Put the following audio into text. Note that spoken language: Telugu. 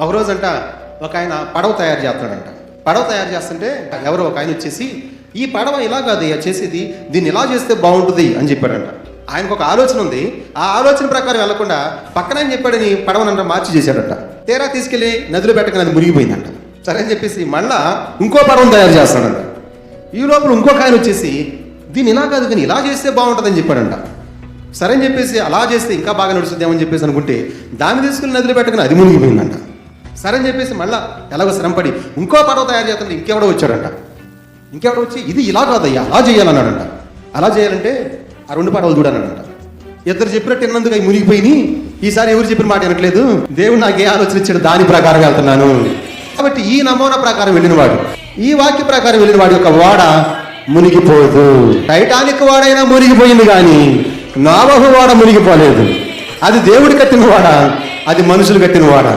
ఒక రోజంట ఒక ఆయన పడవ తయారు చేస్తాడంట. పడవ తయారు చేస్తుంటే ఎవరో ఒక ఆయన వచ్చేసి, ఈ పడవ ఇలా కాదు చేసేది, దీన్ని ఇలా చేస్తే బాగుంటుంది అని చెప్పాడంట. ఆయనకు ఒక ఆలోచన ఉంది. ఆ ఆలోచన ప్రకారం వెళ్లకుండా పక్కన ఆయన చెప్పాడని పడవనంట మార్చి చేశాడంట. తీరా తీసుకెళ్లి నదిలో పెట్టక అది మునిగిపోయిందంట. సరే అని చెప్పేసి మళ్ళా ఇంకో పడవను తయారు చేస్తాడంట. ఈ లోపల ఇంకొక ఆయన వచ్చేసి, దీన్ని ఇలా కాదు కానీ ఇలా చేస్తే బాగుంటుందని చెప్పాడంట. సరే అని చెప్పేసి అలా చేస్తే ఇంకా బాగా నడుస్తుందేమని చెప్పేసి అనుకుంటే దాన్ని తీసుకుని నదిలో పెట్టకని అది మునిగిపోయిందంట. సరే అని చెప్పేసి మళ్ళీ ఎలాగో శ్రమపడి ఇంకో పడవ తయారు చేస్తుంటే ఇంకెవడో వచ్చాడంట. ఇంకెవడో వచ్చి ఇది ఇలా కాదయ్యా అలా చేయాలన్నాడంట. అలా చేయాలంటే ఆ రెండు పడవలు చూడాలన్నాడంట. ఇద్దరు చెప్పినట్టు విన్నందుకు అవి మునిగిపోయి ఈసారి ఎవరు చెప్పిన మాట వినట్లేదు, దేవుడు నాకు ఏ ఆలోచన ఇచ్చాడు దాని ప్రకారం వెళ్తున్నాను. కాబట్టి ఈ నమూనా ప్రకారం వెళ్ళినవాడు, ఈ వాక్య ప్రకారం వెళ్ళినవాడి యొక్క వాడ మునిగిపోదు. టైటానిక్ వాడైనా మునిగిపోయింది కానీ నోవహు వాడ మునిగిపోలేదు. అది దేవుడు కట్టిన వాడ, అది మనుషులు కట్టిన వాడ.